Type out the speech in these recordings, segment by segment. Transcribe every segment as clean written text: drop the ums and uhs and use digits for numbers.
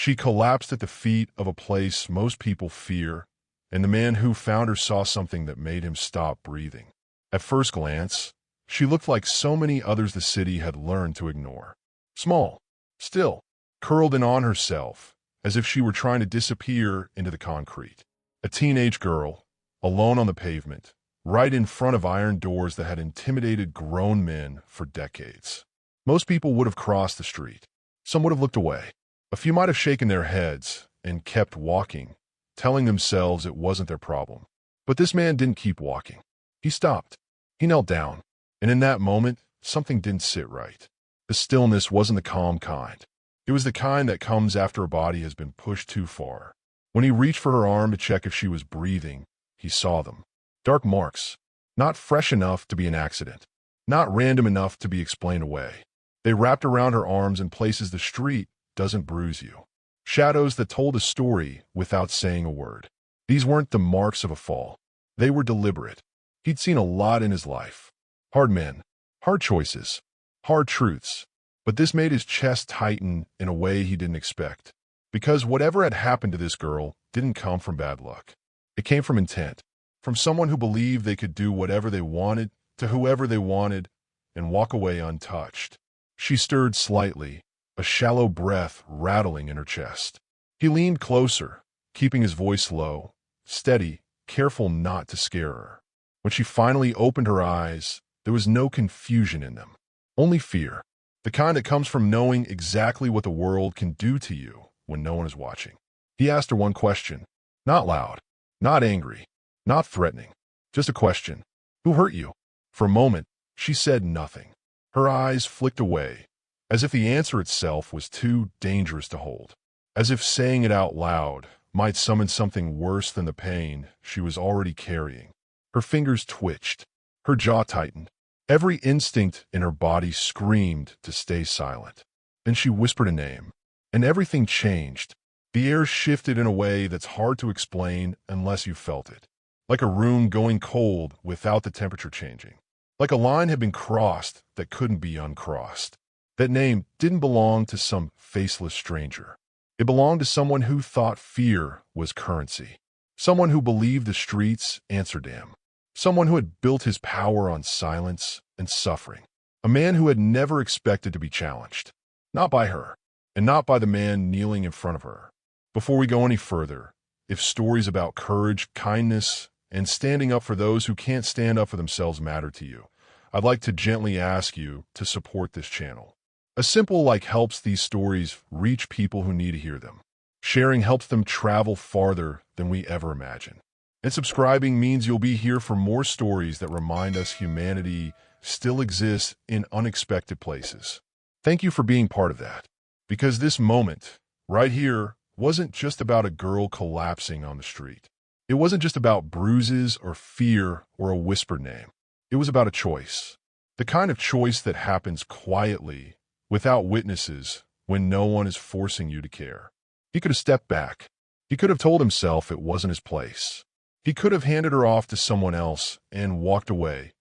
She collapsed at the feet of a place most people fear, and the man who found her saw something that made him stop breathing. At first glance, she looked like so many others the city had learned to ignore. Small, still, curled in on herself, as if she were trying to disappear into the concrete. A teenage girl, alone on the pavement, right in front of iron doors that had intimidated grown men for decades. Most people would have crossed the street. Some would have looked away. A few might have shaken their heads and kept walking, telling themselves it wasn't their problem. But this man didn't keep walking. He stopped. He knelt down. And in that moment, something didn't sit right. The stillness wasn't the calm kind. It was the kind that comes after a body has been pushed too far. When he reached for her arm to check if she was breathing, he saw them. Dark marks. Not fresh enough to be an accident. Not random enough to be explained away. They wrapped around her arms in places the street doesn't bruise you. Shadows that told a story without saying a word. These weren't the marks of a fall. They were deliberate. He'd seen a lot in his life. Hard men, hard choices, hard truths. But this made his chest tighten in a way he didn't expect. Because whatever had happened to this girl didn't come from bad luck. It came from intent. From someone who believed they could do whatever they wanted to whoever they wanted and walk away untouched. She stirred slightly, a shallow breath rattling in her chest. He leaned closer, keeping his voice low, steady, careful not to scare her. When she finally opened her eyes, there was no confusion in them. Only fear. The kind that comes from knowing exactly what the world can do to you when no one is watching. He asked her one question. Not loud, not angry, not threatening. Just a question. Who hurt you? For a moment, she said nothing. Her eyes flicked away, as if the answer itself was too dangerous to hold. As if saying it out loud might summon something worse than the pain she was already carrying. Her fingers twitched. Her jaw tightened. Every instinct in her body screamed to stay silent. Then she whispered a name, and everything changed. The air shifted in a way that's hard to explain unless you felt it. Like a room going cold without the temperature changing. Like a line had been crossed that couldn't be uncrossed. That name didn't belong to some faceless stranger. It belonged to someone who thought fear was currency. Someone who believed the streets answered to him. Someone who had built his power on silence and suffering. A man who had never expected to be challenged. Not by her, and not by the man kneeling in front of her. Before we go any further, if stories about courage, kindness, and standing up for those who can't stand up for themselves matter to you, I'd like to gently ask you to support this channel. A simple like helps these stories reach people who need to hear them. Sharing helps them travel farther than we ever imagined. And subscribing means you'll be here for more stories that remind us humanity still exists in unexpected places. Thank you for being part of that. Because this moment, right here, wasn't just about a girl collapsing on the street. It wasn't just about bruises or fear or a whispered name. It was about a choice. The kind of choice that happens quietly, without witnesses, when no one is forcing you to care. He could have stepped back. He could have told himself it wasn't his place. He could have handed her off to someone else and walked away,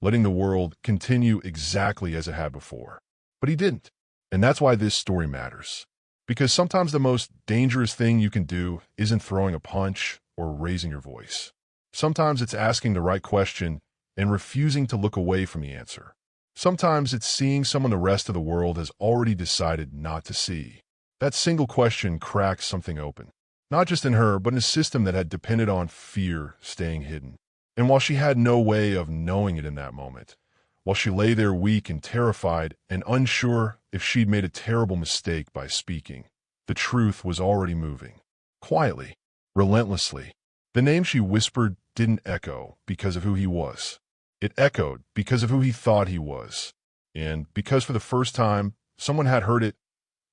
letting the world continue exactly as it had before. But he didn't. And that's why this story matters. Because sometimes the most dangerous thing you can do isn't throwing a punch or raising your voice. Sometimes it's asking the right question and refusing to look away from the answer. Sometimes it's seeing someone the rest of the world has already decided not to see. That single question cracked something open. Not just in her, but in a system that had depended on fear staying hidden. And while she had no way of knowing it in that moment, while she lay there weak and terrified and unsure if she'd made a terrible mistake by speaking, the truth was already moving. Quietly, relentlessly. The name she whispered didn't echo because of who he was. It echoed because of who he thought he was. And because for the first time, someone had heard it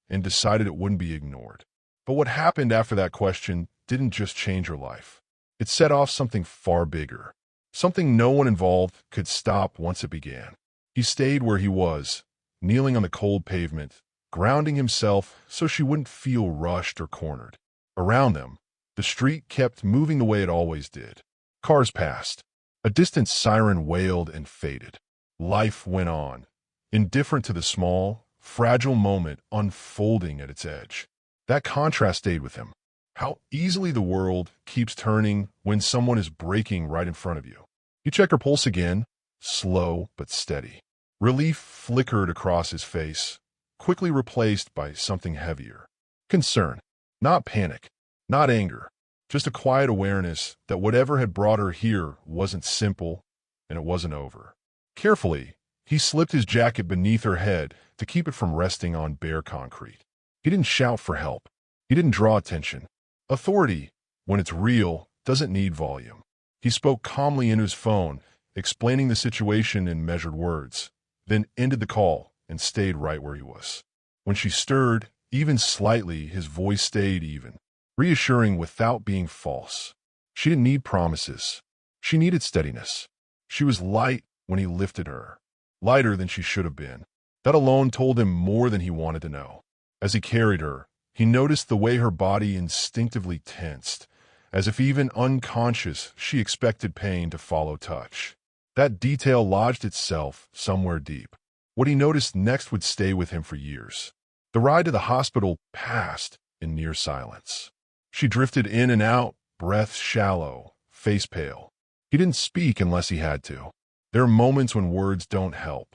and decided it wouldn't be ignored. But what happened after that question didn't just change her life. It set off something far bigger. Something no one involved could stop once it began. He stayed where he was, kneeling on the cold pavement, grounding himself so she wouldn't feel rushed or cornered. Around them, the street kept moving the way it always did. Cars passed. A distant siren wailed and faded. Life went on, indifferent to the small, fragile moment unfolding at its edge. That contrast stayed with him. How easily the world keeps turning when someone is breaking right in front of you. He checked her pulse again, slow but steady. Relief flickered across his face, quickly replaced by something heavier. Concern, not panic, not anger, just a quiet awareness that whatever had brought her here wasn't simple and it wasn't over. Carefully, he slipped his jacket beneath her head to keep it from resting on bare concrete. He didn't shout for help. He didn't draw attention. Authority, when it's real, doesn't need volume. He spoke calmly into his phone, explaining the situation in measured words, then ended the call and stayed right where he was. When she stirred, even slightly, his voice stayed even, reassuring without being false. She didn't need promises. She needed steadiness. She was light when he lifted her, lighter than she should have been. That alone told him more than he wanted to know. As he carried her, he noticed the way her body instinctively tensed, as if even unconscious she expected pain to follow touch. That detail lodged itself somewhere deep. What he noticed next would stay with him for years. The ride to the hospital passed in near silence. She drifted in and out, breath shallow, face pale. He didn't speak unless he had to. There are moments when words don't help,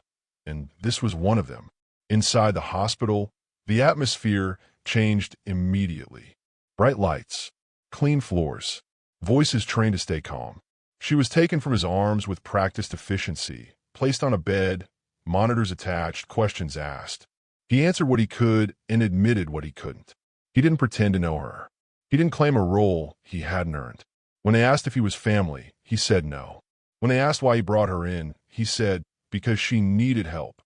and this was one of them. Inside the hospital, the atmosphere changed immediately. Bright lights, clean floors, voices trained to stay calm. She was taken from his arms with practiced efficiency, placed on a bed, monitors attached, questions asked. He answered what he could and admitted what he couldn't. He didn't pretend to know her. He didn't claim a role he hadn't earned. When they asked if he was family, he said no. When they asked why he brought her in, he said because she needed help.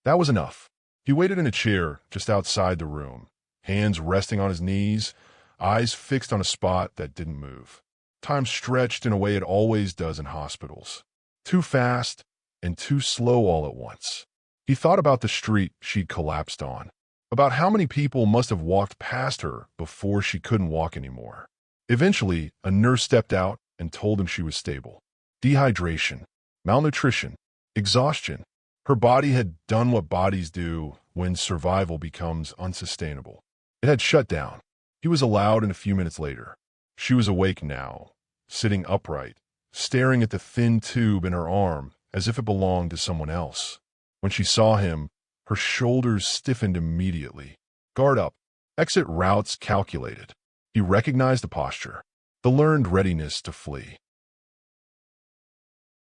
That was enough. He waited in a chair just outside the room, hands resting on his knees, eyes fixed on a spot that didn't move. Time stretched in a way it always does in hospitals. Too fast and too slow all at once. He thought about the street she'd collapsed on, about how many people must have walked past her before she couldn't walk anymore. Eventually, a nurse stepped out and told him she was stable. Dehydration, malnutrition, exhaustion. Her body had done what bodies do when survival becomes unsustainable. It had shut down. He was allowed in a few minutes later. She was awake now, sitting upright, staring at the thin tube in her arm as if it belonged to someone else. When she saw him, her shoulders stiffened immediately. Guard up. Exit routes calculated. He recognized the posture, the learned readiness to flee.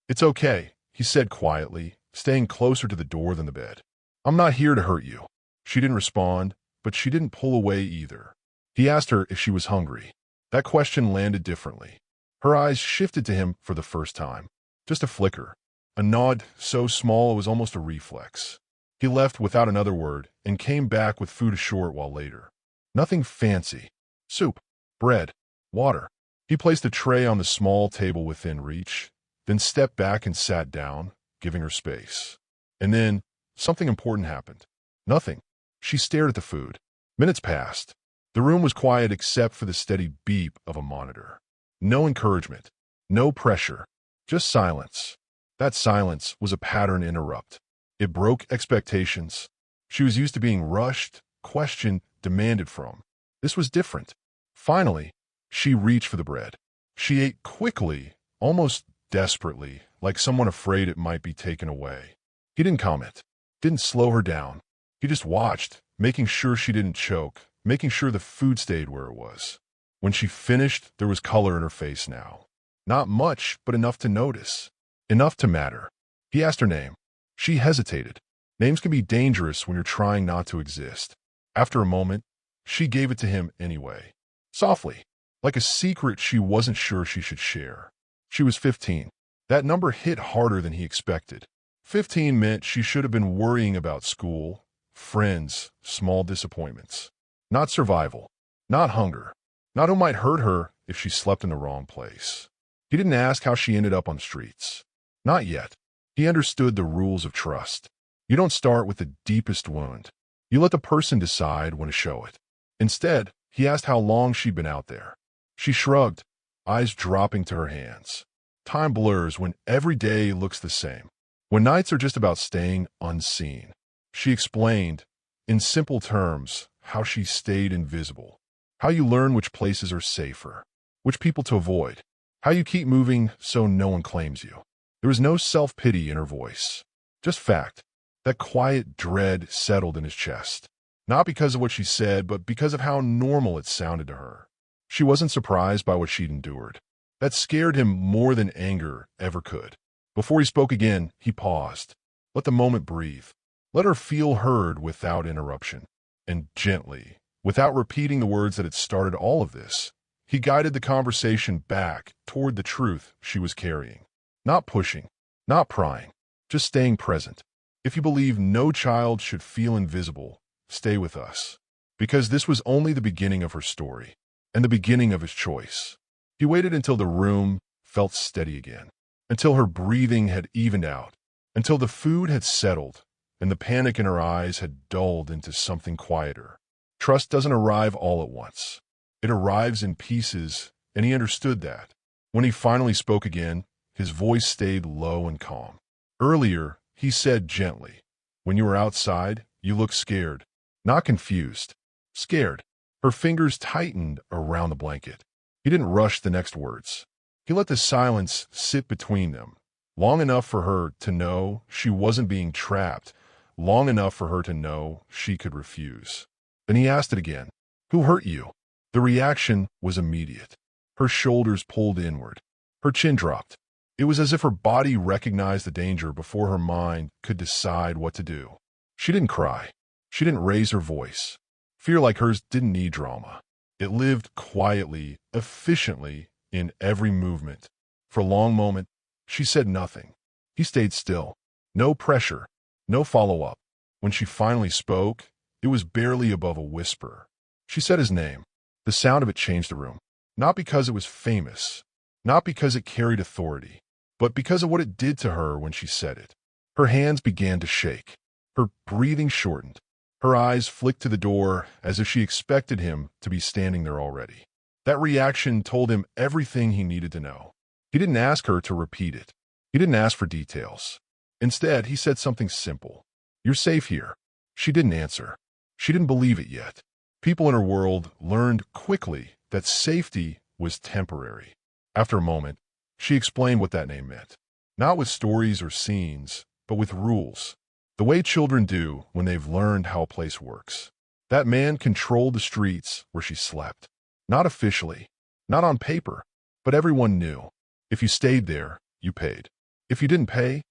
"It's okay," he said quietly, staying closer to the door than the bed. "I'm not here to hurt you." She didn't respond, but she didn't pull away either. He asked her if she was hungry. That question landed differently. Her eyes shifted to him for the first time. Just a flicker. A nod so small it was almost a reflex. He left without another word and came back with food a short while later. Nothing fancy. Soup, bread, water. He placed a tray on the small table within reach, then stepped back and sat down, giving her space. And then, something important happened. Nothing. She stared at the food. Minutes passed. The room was quiet except for the steady beep of a monitor. No encouragement. No pressure. Just silence. That silence was a pattern interrupt. It broke expectations. She was used to being rushed, questioned, demanded from. This was different. Finally, she reached for the bread. She ate quickly, almost desperately, like someone afraid it might be taken away. He didn't comment, didn't slow her down. He just watched, making sure she didn't choke, making sure the food stayed where it was. When she finished, there was color in her face now. Not much, but enough to notice. Enough to matter. He asked her name. She hesitated. Names can be dangerous when you're trying not to exist. After a moment, she gave it to him anyway. Softly, like a secret she wasn't sure she should share. She was 15. That number hit harder than he expected. 15 meant she should have been worrying about school, friends, small disappointments. Not survival. Not hunger. Not who might hurt her if she slept in the wrong place. He didn't ask how she ended up on the streets. Not yet. He understood the rules of trust. You don't start with the deepest wound. You let the person decide when to show it. Instead, he asked how long she'd been out there. She shrugged, eyes dropping to her hands. Time blurs when every day looks the same. When nights are just about staying unseen. She explained, in simple terms, how she stayed invisible, how you learn which places are safer, which people to avoid, how you keep moving so no one claims you. There was no self-pity in her voice, just fact. That quiet dread settled in his chest, not because of what she said, but because of how normal it sounded to her. She wasn't surprised by what she'd endured. That scared him more than anger ever could. Before he spoke again, he paused. Let the moment breathe. Let her feel heard without interruption. And gently, without repeating the words that had started all of this, he guided the conversation back toward the truth she was carrying. Not pushing, not prying, just staying present. If you believe no child should feel invisible, stay with us. Because this was only the beginning of her story, and the beginning of his choice. He waited until the room felt steady again, until her breathing had evened out, until the food had settled, and the panic in her eyes had dulled into something quieter. Trust doesn't arrive all at once. It arrives in pieces, and he understood that. When he finally spoke again, his voice stayed low and calm. Earlier, he said gently, when you were outside, you looked scared, not confused, scared. Her fingers tightened around the blanket. He didn't rush the next words. He let the silence sit between them, long enough for her to know she wasn't being trapped, long enough for her to know she could refuse. Then he asked it again. Who hurt you? The reaction was immediate. Her shoulders pulled inward. Her chin dropped. It was as if her body recognized the danger before her mind could decide what to do. She didn't cry. She didn't raise her voice. Fear like hers didn't need drama. It lived quietly, efficiently, in every movement. For a long moment, she said nothing. He stayed still. No pressure, no follow-up. When she finally spoke, it was barely above a whisper. She said his name. The sound of it changed the room. Not because it was famous, not because it carried authority, but because of what it did to her when she said it. Her hands began to shake. Her breathing shortened. Her eyes flicked to the door as if she expected him to be standing there already. That reaction told him everything he needed to know. He didn't ask her to repeat it. He didn't ask for details. Instead, he said something simple. You're safe here. She didn't answer. She didn't believe it yet. People in her world learned quickly that safety was temporary. After a moment, she explained what that name meant. Not with stories or scenes, but with rules. The way children do when they've learned how a place works. That man controlled the streets where she slept. Not officially, not on paper, but everyone knew. If you stayed there, you paid. If you didn't pay,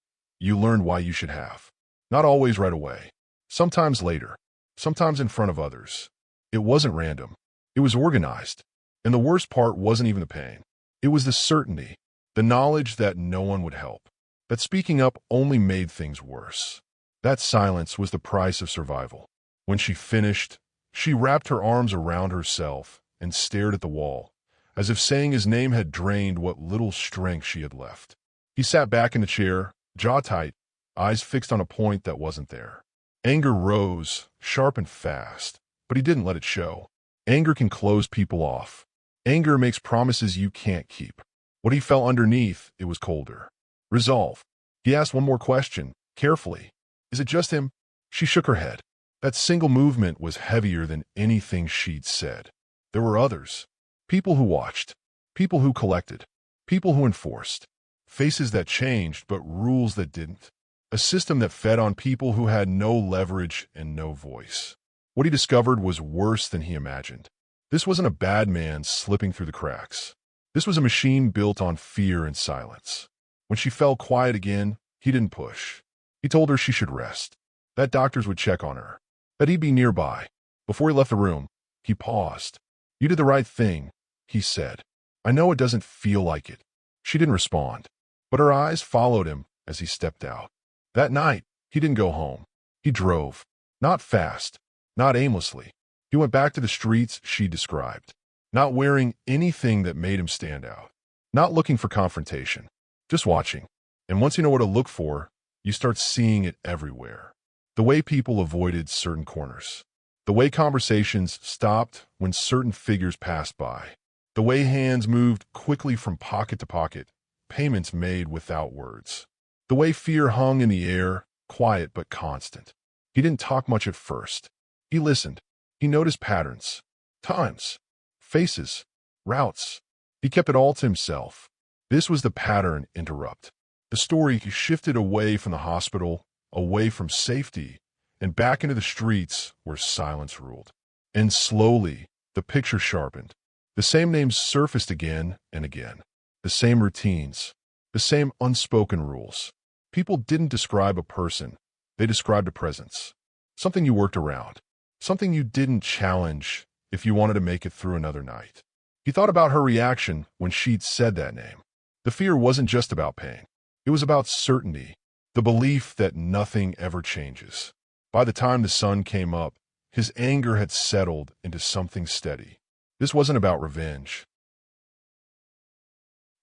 you learned why you should have. Not always right away. Sometimes later. Sometimes in front of others. It wasn't random. It was organized. And the worst part wasn't even the pain. It was the certainty. The knowledge that no one would help, that speaking up only made things worse. That silence was the price of survival. When she finished, she wrapped her arms around herself and stared at the wall, as if saying his name had drained what little strength she had left. He sat back in the chair, jaw tight, eyes fixed on a point that wasn't there. Anger rose, sharp and fast, but he didn't let it show. Anger can close people off. Anger makes promises you can't keep. What he felt underneath, it was colder. Resolve. He asked one more question, carefully. Is it just him? She shook her head. That single movement was heavier than anything she'd said. There were others. People who watched. People who collected. People who enforced. Faces that changed, but rules that didn't. A system that fed on people who had no leverage and no voice. What he discovered was worse than he imagined. This wasn't a bad man slipping through the cracks. This was a machine built on fear and silence. When she fell quiet again, he didn't push. He told her she should rest, that doctors would check on her, that he'd be nearby. Before he left the room, he paused. You did the right thing, he said. I know it doesn't feel like it. She didn't respond, but her eyes followed him as he stepped out. That night, he didn't go home. He drove, not fast, not aimlessly. He went back to the streets she described, not wearing anything that made him stand out, not looking for confrontation, just watching. And once you know what to look for, you start seeing it everywhere. The way people avoided certain corners. The way conversations stopped when certain figures passed by. The way hands moved quickly from pocket to pocket, payments made without words. The way fear hung in the air, quiet but constant. He didn't talk much at first. He listened. He noticed patterns, times, faces, routes. He kept it all to himself. This was the pattern interrupt. The story shifted away from the hospital, away from safety, and back into the streets where silence ruled. And slowly, the picture sharpened. The same names surfaced again and again. The same routines, the same unspoken rules. People didn't describe a person. They described a presence. Something you worked around. Something you didn't challenge if you wanted to make it through another night. He thought about her reaction when she'd said that name. The fear wasn't just about pain. It was about certainty, the belief that nothing ever changes. By the time the sun came up, his anger had settled into something steady. This wasn't about revenge.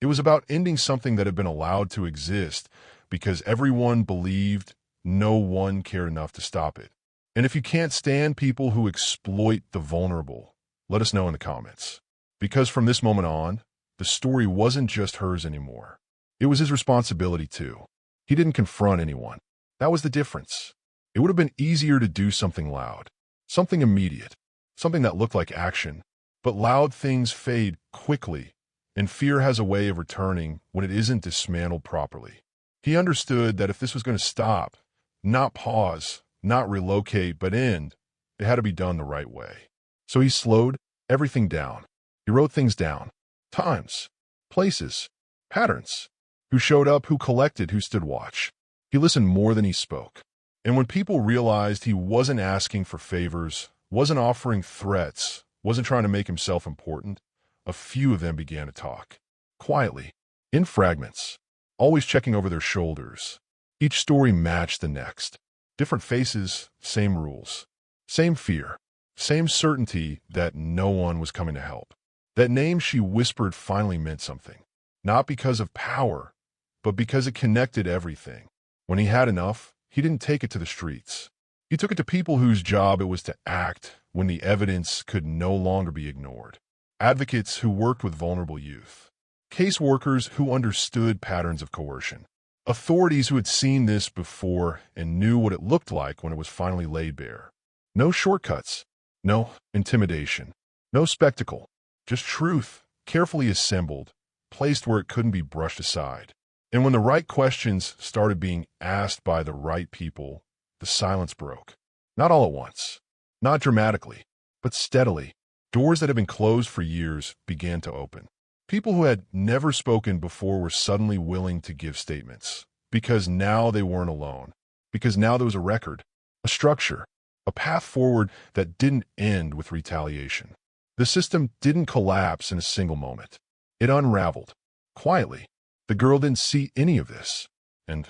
It was about ending something that had been allowed to exist because everyone believed no one cared enough to stop it. And if you can't stand people who exploit the vulnerable, let us know in the comments. Because from this moment on, the story wasn't just hers anymore. It was his responsibility too. He didn't confront anyone. That was the difference. It would have been easier to do something loud, something immediate, something that looked like action. But loud things fade quickly, and fear has a way of returning when it isn't dismantled properly. He understood that if this was going to stop, not pause, not relocate, but end, it had to be done the right way. So he slowed everything down. He wrote things down. Times, places, patterns. Who showed up, who collected, who stood watch. He listened more than he spoke. And when people realized he wasn't asking for favors, wasn't offering threats, wasn't trying to make himself important, a few of them began to talk. Quietly, in fragments, always checking over their shoulders. Each story matched the next. Different faces, same rules. Same fear. Same certainty that no one was coming to help. That name she whispered finally meant something. Not because of power, but because it connected everything. When he had enough, he didn't take it to the streets. He took it to people whose job it was to act when the evidence could no longer be ignored. Advocates who worked with vulnerable youth. Caseworkers who understood patterns of coercion. Authorities who had seen this before and knew what it looked like when it was finally laid bare. No shortcuts. No intimidation. No spectacle. Just truth, carefully assembled, placed where it couldn't be brushed aside. And when the right questions started being asked by the right people, the silence broke. Not all at once, not dramatically, but steadily. Doors that had been closed for years began to open. People who had never spoken before were suddenly willing to give statements, because now they weren't alone, because now there was a record, a structure, a path forward that didn't end with retaliation. The system didn't collapse in a single moment. It unraveled, quietly. The girl didn't see any of this, and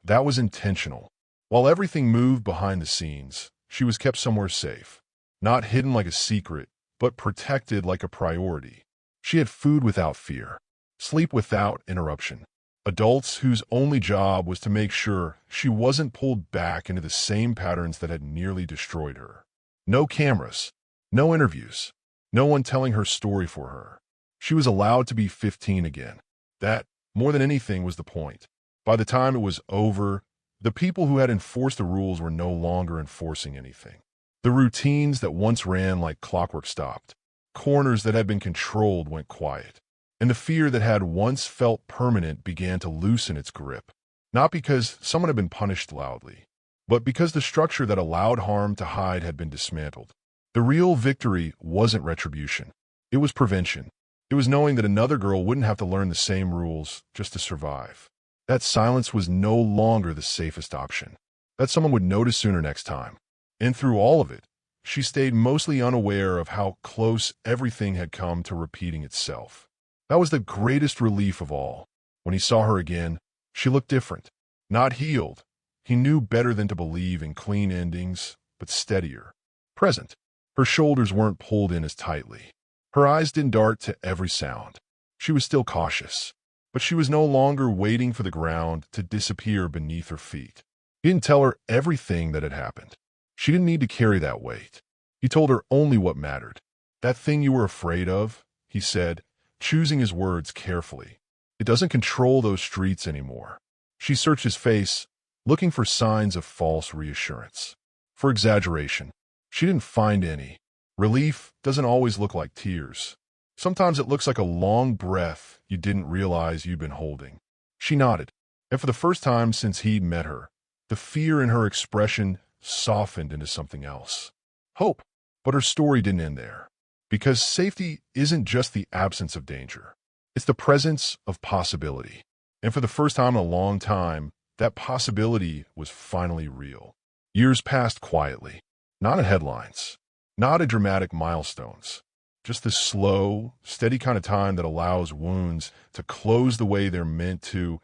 that was intentional. While everything moved behind the scenes, she was kept somewhere safe, not hidden like a secret, but protected like a priority. She had food without fear, sleep without interruption. Adults whose only job was to make sure she wasn't pulled back into the same patterns that had nearly destroyed her. No cameras, no interviews, no one telling her story for her. She was allowed to be 15 again. That, more than anything, was the point. By the time it was over, the people who had enforced the rules were no longer enforcing anything. The routines that once ran like clockwork stopped. Corners that had been controlled went quiet. And the fear that had once felt permanent began to loosen its grip. Not because someone had been punished loudly, but because the structure that allowed harm to hide had been dismantled. The real victory wasn't retribution. It was prevention. It was knowing that another girl wouldn't have to learn the same rules just to survive. That silence was no longer the safest option. That someone would notice sooner next time. And through all of it, she stayed mostly unaware of how close everything had come to repeating itself. That was the greatest relief of all. When he saw her again, she looked different. Not healed. He knew better than to believe in clean endings, but steadier. Present. Her shoulders weren't pulled in as tightly. Her eyes didn't dart to every sound. She was still cautious, but she was no longer waiting for the ground to disappear beneath her feet. He didn't tell her everything that had happened. She didn't need to carry that weight. He told her only what mattered. That thing you were afraid of, he said, choosing his words carefully. It doesn't control those streets anymore. She searched his face, looking for signs of false reassurance. For exaggeration. She didn't find any. Relief doesn't always look like tears. Sometimes it looks like a long breath you didn't realize you'd been holding. She nodded, and for the first time since he'd met her, the fear in her expression softened into something else. Hope. But her story didn't end there. Because safety isn't just the absence of danger. It's the presence of possibility. And for the first time in a long time, that possibility was finally real. Years passed quietly. Not in headlines. Not in dramatic milestones. Just the slow, steady kind of time that allows wounds to close the way they're meant to,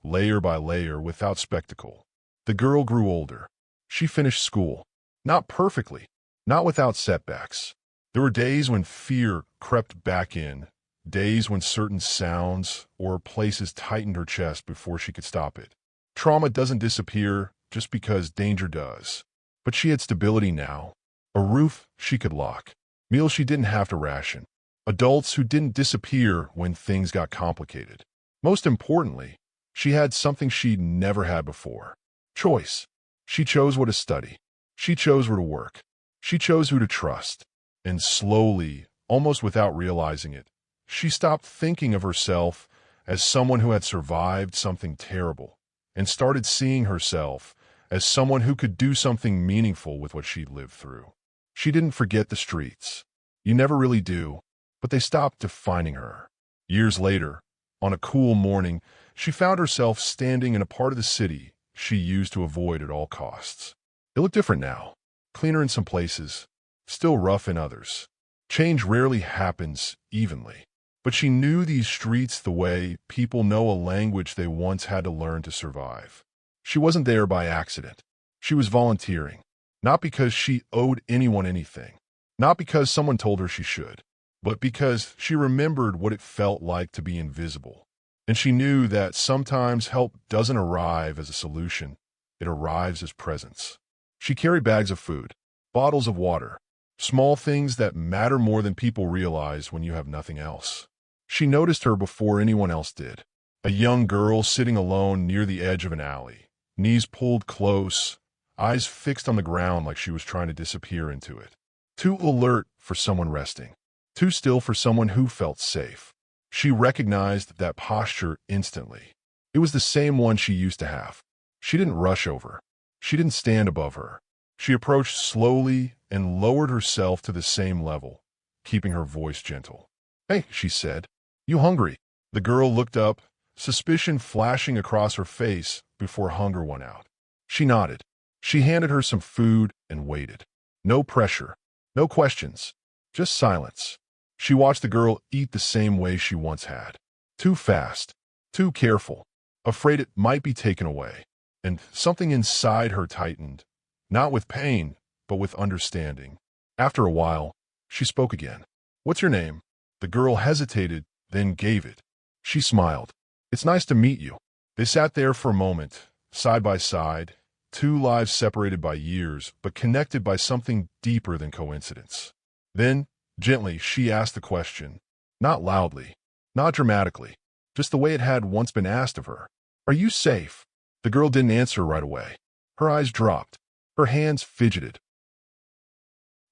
layer by layer, without spectacle. The girl grew older. She finished school. Not perfectly. Not without setbacks. There were days when fear crept back in, days when certain sounds or places tightened her chest before she could stop it. Trauma doesn't disappear just because danger does. But she had stability now, a roof she could lock, meals she didn't have to ration, adults who didn't disappear when things got complicated. Most importantly, she had something she'd never had before. Choice. She chose what to study. She chose where to work. She chose who to trust. And slowly, almost without realizing it, she stopped thinking of herself as someone who had survived something terrible and started seeing herself as someone who could do something meaningful with what she'd lived through. She didn't forget the streets. You never really do, but they stopped defining her. Years later, on a cool morning, she found herself standing in a part of the city she used to avoid at all costs. It looked different now, cleaner in some places, still rough in others. Change rarely happens evenly, but she knew these streets the way people know a language they once had to learn to survive. She wasn't there by accident. She was volunteering, not because she owed anyone anything, not because someone told her she should, but because she remembered what it felt like to be invisible. And she knew that sometimes help doesn't arrive as a solution, it arrives as presence. She carried bags of food, bottles of water, small things that matter more than people realize when you have nothing else. She noticed her before anyone else did. A young girl sitting alone near the edge of an alley, knees pulled close, eyes fixed on the ground like she was trying to disappear into it. Too alert for someone resting, too still for someone who felt safe. She recognized that posture instantly. It was the same one she used to have. She didn't rush over. She didn't stand above her. She approached slowly and lowered herself to the same level, keeping her voice gentle. "Hey," she said, "you hungry?" The girl looked up, suspicion flashing across her face before hunger won out. She nodded. She handed her some food and waited. No pressure, no questions, just silence. She watched the girl eat the same way she once had. Too fast, too careful, afraid it might be taken away. And something inside her tightened, not with pain, but with understanding. After a while, she spoke again. "What's your name?" The girl hesitated, then gave it. She smiled. "It's nice to meet you." They sat there for a moment, side by side, two lives separated by years, but connected by something deeper than coincidence. Then, gently, she asked the question, not loudly, not dramatically, just the way it had once been asked of her. "Are you safe?" The girl didn't answer right away. Her eyes dropped. Her hands fidgeted.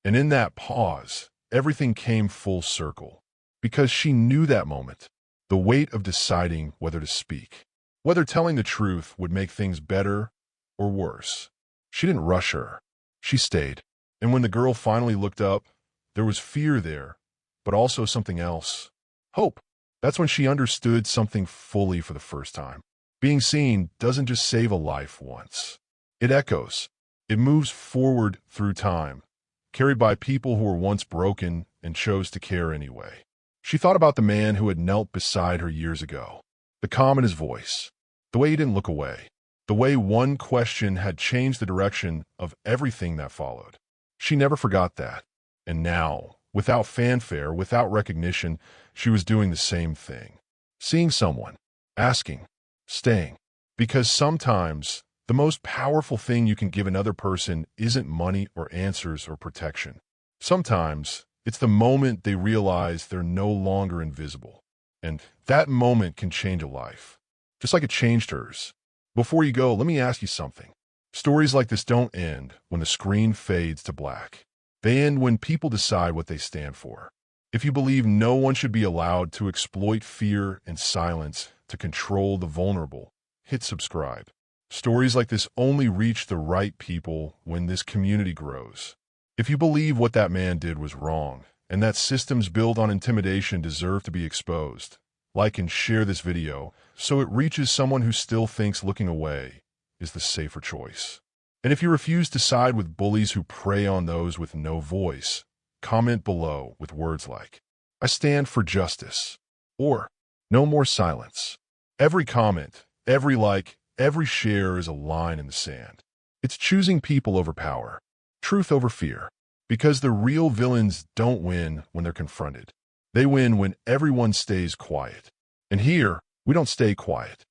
And in that pause, everything came full circle. Because she knew that moment, the weight of deciding whether to speak, whether telling the truth would make things better or worse. She didn't rush her. She stayed. And when the girl finally looked up, there was fear there, but also something else. Hope. That's when she understood something fully for the first time. Being seen doesn't just save a life once. It echoes. It moves forward through time, carried by people who were once broken and chose to care anyway. She thought about the man who had knelt beside her years ago. The calm in his voice. The way he didn't look away. The way one question had changed the direction of everything that followed. She never forgot that. And now, without fanfare, without recognition, she was doing the same thing. Seeing someone, asking, staying. Because sometimes, the most powerful thing you can give another person isn't money or answers or protection. Sometimes, it's the moment they realize they're no longer invisible. And that moment can change a life. Just like it changed hers. Before you go, let me ask you something. Stories like this don't end when the screen fades to black. They end when people decide what they stand for. If you believe no one should be allowed to exploit fear and silence to control the vulnerable, hit subscribe. Stories like this only reach the right people when this community grows. If you believe what that man did was wrong, and that systems built on intimidation deserve to be exposed, like and share this video so it reaches someone who still thinks looking away is the safer choice. And if you refuse to side with bullies who prey on those with no voice, comment below with words like, "I stand for justice," or "No more silence." Every comment, every like, every share is a line in the sand. It's choosing people over power, truth over fear, because the real villains don't win when they're confronted. They win when everyone stays quiet. And here, we don't stay quiet.